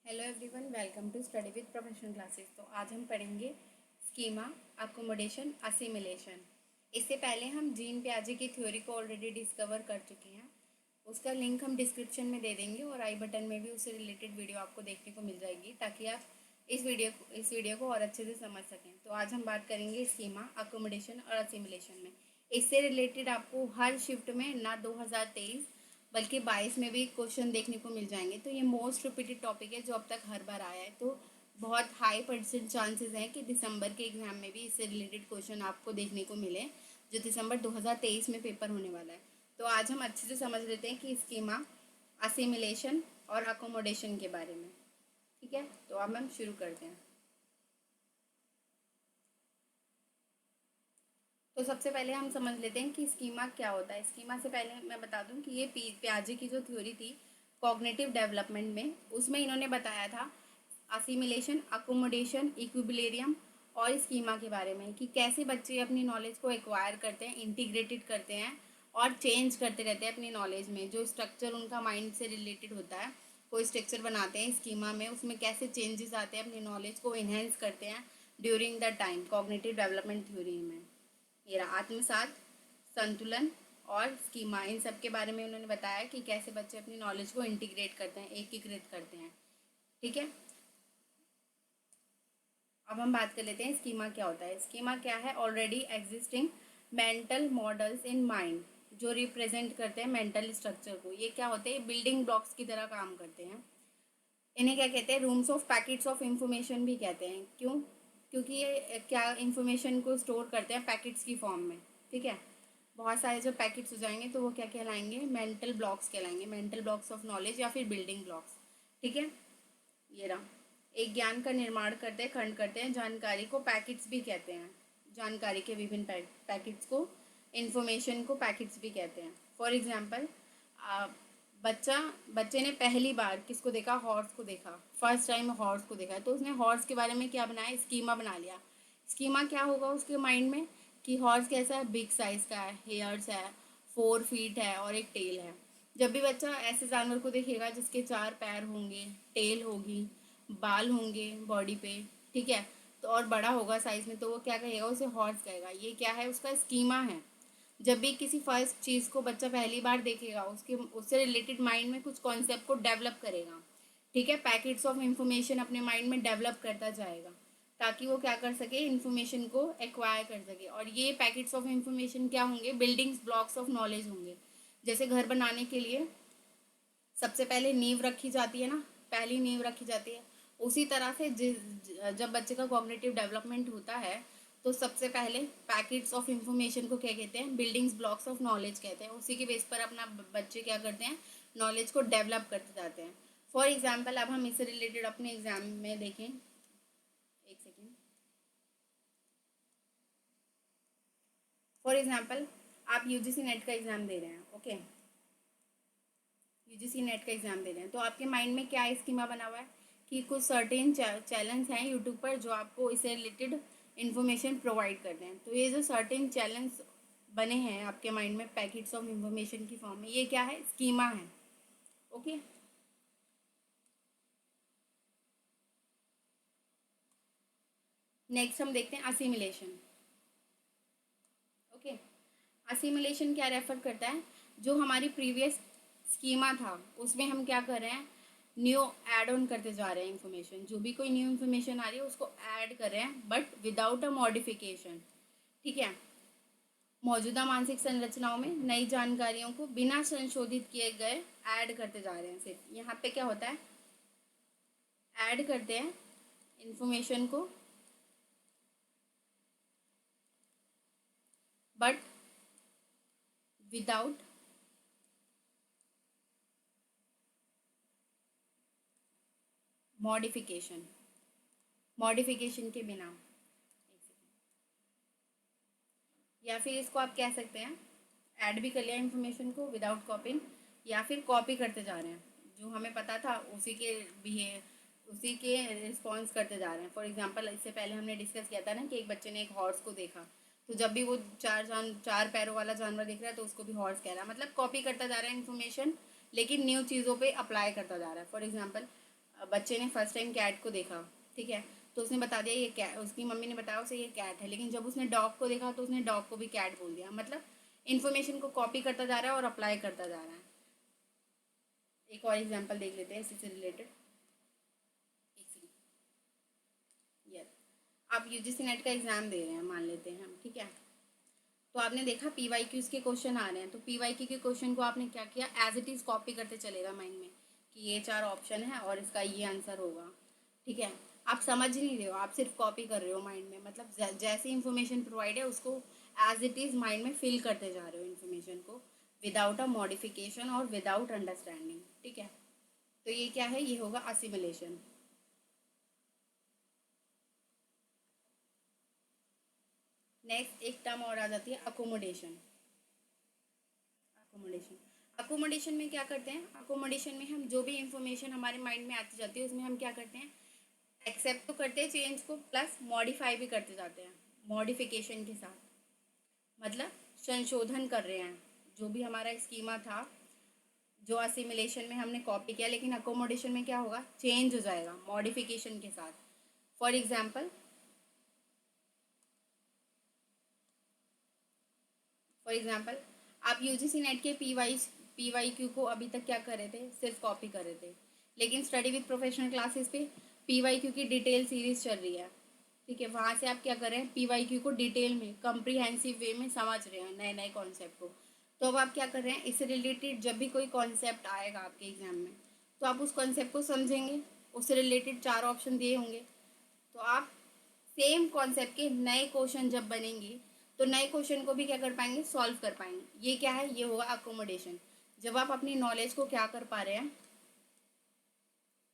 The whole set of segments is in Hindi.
Hello everyone, welcome to study with professional classes. तो आज हम पढ़ेंगे स्कीमा, अकोमोडेशन, असिमिलेशन। इससे पहले हम जीन पियाजे की थ्योरी को ऑलरेडी डिस्कवर कर चुके हैं। उसका लिंक हम डिस्क्रिप्शन में दे देंगे और आई बटन में भी उससे रिलेटेड वीडियो आपको देखने को मिल जाएगी, ताकि आप इस वीडियो को और अच्छे से समझ सकें। तो आज हम बात करेंगे स्कीमा, अकोमोडेशन और असिमिलेशन में। इससे रिलेटेड आपको हर शिफ्ट में ना 2023 बल्कि 22 में भी क्वेश्चन देखने को मिल जाएंगे। तो ये मोस्ट रिपीटेड टॉपिक है जो अब तक हर बार आया है। तो बहुत हाई परसेंट चांसेस हैं कि दिसंबर के एग्जाम में भी इससे रिलेटेड क्वेश्चन आपको देखने को मिले, जो दिसंबर 2023 में पेपर होने वाला है। तो आज हम अच्छे से समझ लेते हैं कि स्कीमा, असिमिलेशन और अकोमोडेशन के बारे में। ठीक है, तो अब हम शुरू करते हैं। तो सबसे पहले हम समझ लेते हैं कि स्कीमा क्या होता है। स्कीमा से पहले मैं बता दूं कि ये पियाजे की जो थ्योरी थी कॉग्निटिव डेवलपमेंट में, उसमें इन्होंने बताया था असिमिलेशन, अकोमोडेशन, इक्विलिब्रियम और स्कीमा के बारे में, कि कैसे बच्चे अपनी नॉलेज को एक्वायर करते हैं, इंटीग्रेटेड करते हैं और चेंज करते रहते हैं अपनी नॉलेज में। जो स्ट्रक्चर उनका माइंड से रिलेटेड होता है, कोई स्ट्रक्चर बनाते हैं स्कीमा में, उसमें कैसे चेंजेस आते हैं, अपनी नॉलेज को इन्हेंस करते हैं during the time cognitive development theory में। ये रहा आत्मसात, संतुलन और स्कीमा, इन सब के बारे में उन्होंने बताया कि कैसे बच्चे अपनी नॉलेज को इंटीग्रेट करते हैं, एकीकृत करते हैं। ठीक है, अब हम बात कर लेते हैं स्कीमा क्या होता है। स्कीमा क्या है? Already existing mental models in mind, जो रिप्रेजेंट करते हैं मेंटल स्ट्रक्चर को। ये क्या होते हैं? बिल्डिंग ब्लॉक्स की तरह काम करते हैं। इन्हें क्या कहते हैं? Rooms of packets of information भी कहते हैं। क्यों? क्योंकि ये क्या इंफॉर्मेशन को स्टोर करते हैं पैकेट्स की फॉर्म में। ठीक है, बहुत सारे जब पैकेट्स हो जाएंगे तो वो क्या कहलाएंगे? मेंटल ब्लॉक्स कहलाएंगे, मेंटल ब्लॉक्स ऑफ नॉलेज या फिर बिल्डिंग ब्लॉक्स। ठीक है, ये रहा। एक ज्ञान का निर्माण करते हैं, खंड करते हैं। जानकारी को पैकेट्स भी कहते हैं, जानकारी के विभिन्न पैकेट्स को, इंफॉर्मेशन को पैकेट्स भी कहते हैं। फॉर एग्जाम्पल, बच्चा बच्चे ने पहली बार किसको देखा? हॉर्स को देखा। फर्स्ट टाइम हॉर्स को देखा, तो उसने हॉर्स के बारे में क्या बनाया? स्कीमा बना लिया। स्कीमा क्या होगा उसके माइंड में? कि हॉर्स कैसा है? बिग साइज का है, हेयर्स है, 4 फीट है और एक टेल है। जब भी बच्चा ऐसे जानवर को देखेगा जिसके 4 पैर होंगे, टेल होगी, बाल होंगे बॉडी पे, ठीक है, तो और बड़ा होगा साइज में, तो वो क्या कहेगा? उसे हॉर्स कहेगा। ये क्या है? उसका स्कीमा है। जब भी किसी फर्स्ट चीज़ को बच्चा पहली बार देखेगा, उससे रिलेटेड माइंड में कुछ कॉन्सेप्ट को डेवलप करेगा। ठीक है, पैकेट्स ऑफ इंफॉर्मेशन अपने माइंड में डेवलप करता जाएगा, ताकि वो क्या कर सके? इन्फॉर्मेशन को एक्वायर कर सके। और ये पैकेट्स ऑफ इंफॉर्मेशन क्या होंगे? बिल्डिंग्स ब्लॉक्स ऑफ नॉलेज होंगे। जैसे घर बनाने के लिए सबसे पहले नींव रखी जाती है ना, पहली नींव रखी जाती है, उसी तरह से जब बच्चे का कॉग्निटिव डेवलपमेंट होता है, तो सबसे पहले पैकेट्स ऑफ इंफॉर्मेशन को क्या कहते हैं? बिल्डिंग्स ब्लॉक्स ऑफ नॉलेज कहते हैं। उसी के बेस पर अपना बच्चे क्या करते हैं? नॉलेज को डेवलप करते जाते हैं। फॉर एग्जाम्पल, अब हम इससे रिलेटेड अपने एग्जाम में देखें। एक सेकेंड। फॉर एग्जाम्पल, आप यूजीसी नेट का एग्ज़ाम दे रहे हैं। ओके, यूजीसी नेट का एग्ज़ाम दे रहे हैं, तो आपके माइंड में क्या स्कीमा बना हुआ है? कि कुछ सर्टेन चैलेंज हैं यूट्यूब पर जो आपको इससे रिलेटेड इन्फॉर्मेशन प्रोवाइड करते हैं। तो ये जो सर्टेन चैलेंज बने हैं आपके माइंड में पैकेट्स ऑफ इंफॉर्मेशन की फॉर्म में, ये क्या है? स्कीमा है। ओके, नेक्स्ट हम देखते हैं असिमिलेशन। ओके, असिमिलेशन क्या रेफर करता है? जो हमारी प्रीवियस स्कीमा था उसमें हम क्या कर रहे हैं? न्यू ऐड ऑन करते जा रहे हैं इन्फॉर्मेशन। जो भी कोई न्यू इन्फॉर्मेशन आ रही है उसको ऐड कर रहे हैं, बट विदाउट अ मॉडिफिकेशन। ठीक है, मौजूदा मानसिक संरचनाओं में नई जानकारियों को बिना संशोधित किए गए ऐड करते जा रहे हैं। सिर्फ यहाँ पे क्या होता है? ऐड करते हैं इन्फॉर्मेशन को, बट विदाउट मॉडिफिकेशन, मॉडिफिकेशन के बिना। या फिर इसको आप कह सकते हैं, ऐड भी कर लिया इन्फॉर्मेशन को विदाउट कॉपिंग, या फिर कॉपी करते जा रहे हैं। जो हमें पता था उसी के रिस्पॉन्स करते जा रहे हैं। फॉर एग्जांपल, इससे पहले हमने डिस्कस किया था ना कि एक बच्चे ने एक हॉर्स को देखा, तो जब भी वो 4 पैरों वाला जानवर दिख रहा है तो उसको भी हॉर्स कह रहा है। मतलब कॉपी करता जा रहा है इन्फॉर्मेशन, लेकिन न्यू चीज़ों पे अप्लाई करता जा रहा है। फॉर एग्जांपल, बच्चे ने फर्स्ट टाइम कैट को देखा, ठीक है, तो उसने बता दिया ये कैट, उसकी मम्मी ने बताया उसे ये कैट है, लेकिन जब उसने डॉग को देखा तो उसने डॉग को भी कैट बोल दिया। मतलब इन्फॉर्मेशन को कॉपी करता जा रहा है और अप्लाई करता जा रहा है। एक और एग्जांपल देख लेते हैं इसी से रिलेटेड। एक सेकंड। यस, आप यूजीसी नेट का एग्ज़ाम दे रहे हैं मान लेते हैं हम, ठीक है, तो आपने देखा पीवाईक्यूज के क्वेश्चन आ रहे हैं, तो पीवाईक्यू के क्वेश्चन को आपने क्या किया, एज इट इज़ कॉपी करते चलेगा माइंड में कि ये 4 ऑप्शन है और इसका ये आंसर होगा, ठीक है। आप समझ नहीं रहे हो, आप सिर्फ कॉपी कर रहे हो माइंड में, मतलब जैसी इन्फॉर्मेशन प्रोवाइड है उसको एज इट इज़ माइंड में फिल करते जा रहे हो इन्फॉर्मेशन को, विदाउट अ मॉडिफिकेशन और विदाउट अंडरस्टैंडिंग, ठीक है। तो ये क्या है, ये होगा असिमिलेशन। नेक्स्ट एक टर्म और आ जाती है अकोमोडेशन। अकोमोडेशन, अकोमोडेशन में क्या करते हैं, अकोमोडेशन में हम जो भी इंफॉर्मेशन हमारे माइंड में आती जाती है उसमें हम क्या करते हैं, एक्सेप्ट तो करते हैं चेंज को, प्लस मॉडिफाई भी करते जाते हैं मॉडिफिकेशन के साथ, मतलब संशोधन कर रहे हैं जो भी हमारा स्कीमा था, जो असिमिलेशन में हमने कॉपी किया, लेकिन अकोमोडेशन में क्या होगा, चेंज हो जाएगा मॉडिफिकेशन के साथ। फॉर एग्जाम्पल, आप यूजीसी नेट के पी वाई क्यू को अभी तक क्या कर रहे थे, सिर्फ कॉपी कर रहे थे, लेकिन स्टडी विद प्रोफेशनल क्लासेस पे पी वाई क्यू की डिटेल सीरीज चल रही है, ठीक है, वहाँ से आप क्या कर रहे हैं, पी वाई क्यू को डिटेल में कम्प्रीहेंसिव वे में समझ रहे हैं नए नए कॉन्सेप्ट को। तो अब आप क्या कर रहे हैं, इससे रिलेटेड जब भी कोई कॉन्सेप्ट आएगा आपके एग्जाम में, तो आप उस कॉन्सेप्ट को समझेंगे, उससे रिलेटेड 4 ऑप्शन दिए होंगे, तो आप सेम कॉन्सेप्ट के नए क्वेश्चन जब बनेंगे तो नए क्वेश्चन को भी क्या कर पाएंगे, सॉल्व कर पाएंगे। ये क्या है, ये होगा अकोमोडेशन। जब आप अपनी नॉलेज को क्या कर पा रहे हैं,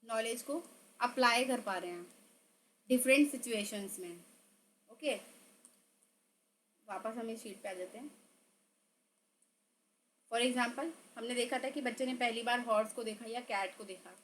नॉलेज को अप्लाई कर पा रहे हैं डिफरेंट सिचुएशंस में। ओके, वापस हम इस शीट पे आ जाते हैं। फॉर एग्जाम्पल, हमने देखा था कि बच्चे ने पहली बार हॉर्स को देखा या कैट को देखा,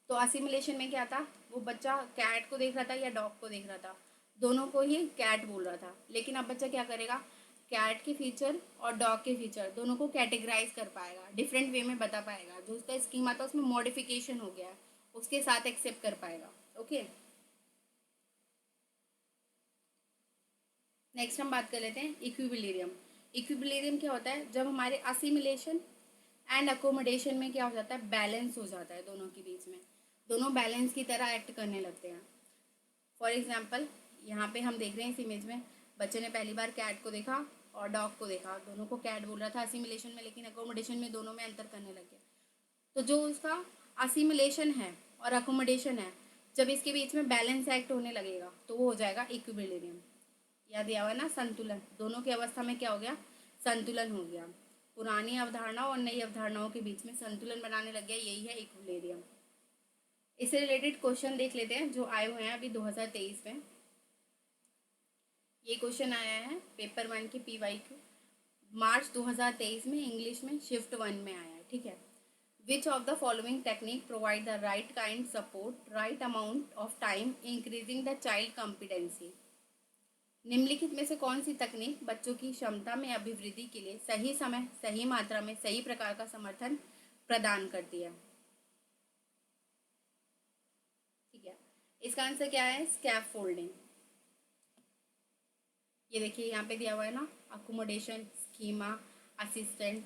तो असिमिलेशन में क्या था, वो बच्चा कैट को देख रहा था या डॉग को देख रहा था, दोनों को ही कैट बोल रहा था, लेकिन अब बच्चा क्या करेगा, कैट के फीचर और डॉग के फीचर दोनों को कैटेगराइज कर पाएगा, डिफरेंट वे में बता पाएगा, जो उसका स्कीमा था उसमें मॉडिफिकेशन हो गया है उसके साथ एक्सेप्ट कर पाएगा। ओके, नेक्स्ट हम बात कर लेते हैं इक्विबिलियम। इक्विबिलियम क्या होता है, जब हमारे असिमिलेशन एंड अकोमोडेशन में क्या हो जाता है, बैलेंस हो जाता है दोनों के बीच में, दोनों बैलेंस की तरह एक्ट करने लगते हैं। फॉर एग्जाम्पल, यहाँ पे हम देख रहे हैं इस इमेज में, बच्चे ने पहली बार कैट को देखा और डॉग को देखा, दोनों को कैट बोल रहा था असिमिलेशन में, लेकिन अकोमोडेशन में दोनों में अंतर करने लग गया। तो जो उसका असिमिलेशन है और अकोमोडेशन है, जब इसके बीच में बैलेंस एक्ट होने लगेगा तो वो हो जाएगा इक्विबिलियम। याद दिया हुआ ना, संतुलन, दोनों की अवस्था में क्या हो गया, संतुलन हो गया, पुरानी अवधारणाओं और नई अवधारणाओं के बीच में संतुलन बनाने लग गया, यही है इक्विलिब्रियम। इससे रिलेटेड क्वेश्चन देख लेते हैं जो आए हुए हैं अभी 2023 में। ये क्वेश्चन आया है पेपर 1 के पी वाई क्यू, मार्च 2023 में, इंग्लिश में शिफ्ट 1 में आया है, ठीक है। Which of the following technique provide the right kind support, right amount of time, increasing the child competency. निम्नलिखित में से कौन सी तकनीक बच्चों की क्षमता में अभिवृद्धि के लिए सही समय, सही मात्रा में, सही प्रकार का समर्थन प्रदान करती है, ठीक है। इसका आंसर क्या है, स्कैफ फोल्डिंग। ये देखिए यहाँ पे दिया हुआ है ना, अकोमोडेशन, स्कीमा, असिस्टेंट।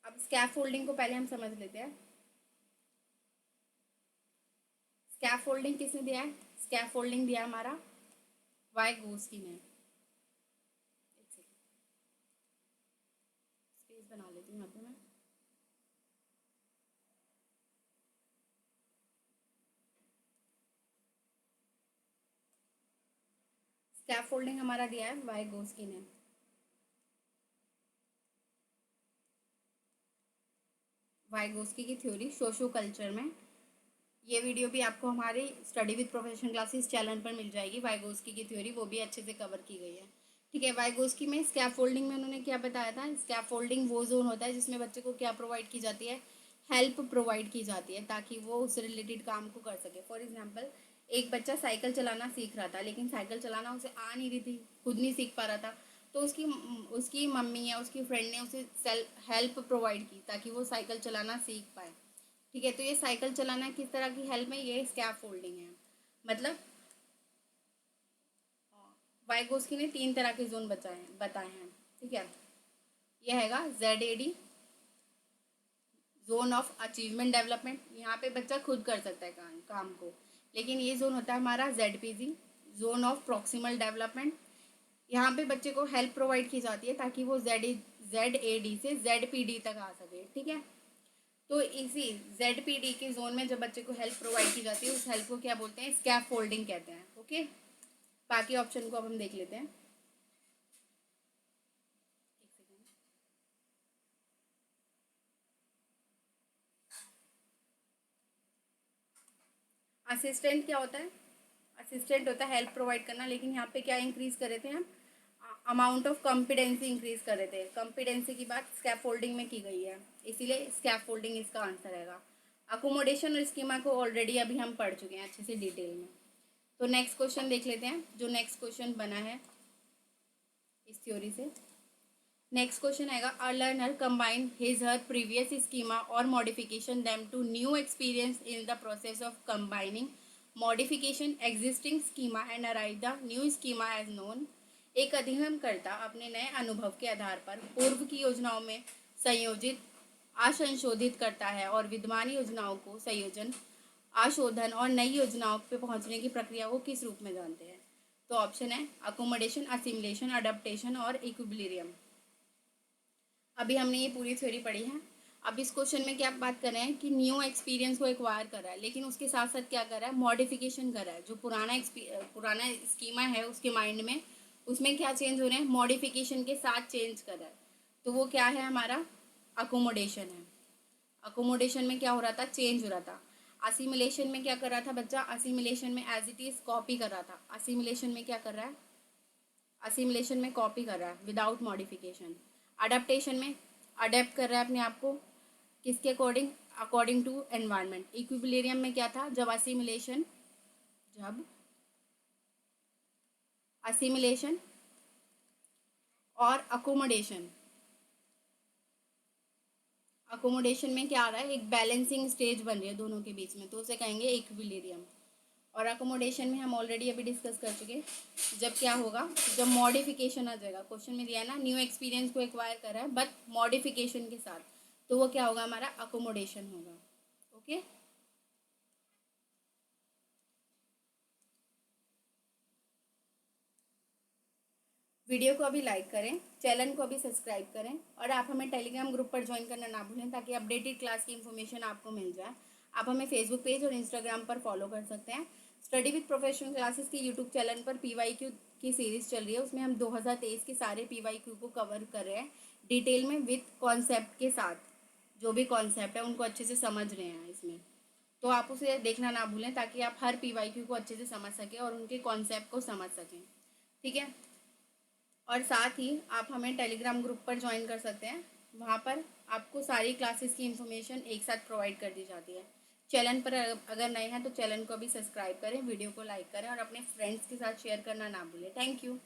अब स्कैफ फोल्डिंग को पहले हम समझ लेते हैं। स्कैफ फोल्डिंग किसने दिया है, स्कैफ फोल्डिंग दिया हमारा वाइगोस्की ने। एक सेकेंड, स्पेस बना लेती हूँ यहाँ पे मैं। स्कैफ फोल्डिंग हमारा दिया है वाइगोस्की ने। वाइगोस्की की थ्योरी सोशो कल्चर में, ये वीडियो भी आपको हमारे study with professional classes channel पर मिल जाएगी। वाइगोस्की की थ्योरी वो भी अच्छे से कवर की गई है, ठीक है। वाइगोस्की में स्कैफोल्डिंग में उन्होंने क्या बताया था, स्कैफोल्डिंग वो जोन होता है जिसमें बच्चे को क्या प्रोवाइड की जाती है, हेल्प प्रोवाइड की जाती है ताकि वो उससे रिलेटेड काम को कर सके। फॉर एग्जाम्पल, एक बच्चा साइकिल चलाना सीख रहा था, लेकिन साइकिल चलाना उसे आ नहीं रही थी, खुद नहीं सीख पा रहा था, तो उसकी उसकी मम्मी या उसकी फ्रेंड ने उसे सेल्फ हेल्प प्रोवाइड की ताकि वो साइकिल चलाना सीख पाए। ठीक है, तो ये साइकिल चलाना किस तरह की हेल्प में, ये स्कैफोल्डिंग है। मतलब वाइगोस्की ने 3 तरह के जोन बताए हैं। ठीक है, ये हैगा ZAD, zone of achievement development, यहाँ पे बच्चा खुद कर सकता है काम को। लेकिन ये जोन होता है हमारा ZPG, zone of proximal development, यहाँ पे बच्चे को हेल्प प्रोवाइड की जाती है ताकि वो ZAD से ZPD तक आ सके। ठीक है, तो इसी ZPD के जोन में जब बच्चे को हेल्प प्रोवाइड की जाती है, उस हेल्प को क्या बोलते हैं, स्कैफोल्डिंग कहते हैं। ओके, बाकी ऑप्शन को अब हम देख लेते हैं। असिस्टेंट क्या होता है, असिस्टेंट होता है हेल्प प्रोवाइड करना, लेकिन यहाँ पे क्या इंक्रीज कर रहे थे हम, अमाउंट ऑफ कॉम्पिडेंसी इंक्रीज कर रहे थे। कॉम्पिडेंसी की बात स्कैफोल्डिंग में की गई है, इसीलिए स्कैफोल्डिंग इसका आंसर रहेगा। अकोमोडेशन और स्कीमा को ऑलरेडी अभी हम पढ़ चुके हैं अच्छे से डिटेल में। तो नेक्स्ट क्वेश्चन देख लेते हैं, जो नेक्स्ट क्वेश्चन बना है इस थ्योरी से। नेक्स्ट क्वेश्चन आएगा, a learner combine his her previous schema और modification them to new experience in the process of combining modification existing schema and arrive the new schema as known. एक अध्ययनकर्ता अपने नए अनुभव के आधार पर पूर्व की योजनाओं में संयोजित आसंशोधित करता है और विद्यमान योजनाओं को संयोजन आशोधन और नई योजनाओं पे पहुंचने की प्रक्रिया को किस रूप में जानते हैं। तो ऑप्शन है अकोमोडेशन, असिमिलेशन, अडेप्टेशन और इक्विलिब्रियम। अभी हमने ये पूरी थ्योरी पढ़ी है। अब इस क्वेश्चन में क्या बात कर रहे हैं कि न्यू एक्सपीरियंस को एक्वायर कर रहा है, लेकिन उसके साथ साथ क्या कर रहा है, मॉडिफिकेशन कर रहा है। जो पुराना स्कीमा है उसके माइंड में, उसमें क्या चेंज हो रहे हैं, मॉडिफिकेशन के साथ चेंज कर रहा है। तो वो क्या है हमारा, अकोमोडेशन है। अकोमोडेशन में क्या हो रहा था, चेंज हो रहा था। असिमिलेशन में क्या कर रहा था बच्चा, असिमिलेशन में एज इट इज कॉपी कर रहा था। असिमिलेशन में क्या कर रहा है, असिमिलेशन में कॉपी कर रहा है विदाउट मॉडिफिकेशन। अडेप्टेशन में अडेप्ट कर रहा है अपने आप को, किसके according, according to environment. Equilibrium में क्या था, जब असिमिलेशन और अकोमोडेशन में क्या आ रहा है, एक बैलेंसिंग स्टेज बन रही है दोनों के बीच में, तो उसे कहेंगे इक्विलिब्रियम। और अकोमोडेशन में हम ऑलरेडी अभी डिस्कस कर चुके, जब क्या होगा, जब मॉडिफिकेशन आ जाएगा। क्वेश्चन में दिया है ना, न्यू एक्सपीरियंस को एक्वायर कर रहा है बट मॉडिफिकेशन के साथ, तो वो क्या होगा, हमारा अकोमोडेशन होगा। ओके, वीडियो को अभी लाइक करें, चैनल को अभी सब्सक्राइब करें, और आप हमें टेलीग्राम ग्रुप पर ज्वाइन करना ना भूलें ताकि अपडेटेड क्लास की इन्फॉर्मेशन आपको मिल जाए। आप हमें फेसबुक पेज और इंस्टाग्राम पर फॉलो कर सकते हैं। स्टडी विद प्रोफेशनल क्लासेस के यूट्यूब चैनल पर PYQ की सीरीज़ चल रही है, उसमें हम 2023 के सारे PYQ को कवर कर रहे हैं डिटेल में विद कॉन्सेप्ट के साथ। जो भी कॉन्सेप्ट है उनको अच्छे से समझ रहे हैं इसमें, तो आप उसे देखना ना भूलें ताकि आप हर PYQ को अच्छे से समझ सकें और उनके कॉन्सेप्ट को समझ सकें। ठीक है, और साथ ही आप हमें टेलीग्राम ग्रुप पर ज्वाइन कर सकते हैं, वहाँ पर आपको सारी क्लासेस की इन्फॉर्मेशन एक साथ प्रोवाइड कर दी जाती है। चैनल पर अगर नए हैं तो चैनल को भी सब्सक्राइब करें, वीडियो को लाइक करें और अपने फ्रेंड्स के साथ शेयर करना ना भूलें। Thank you.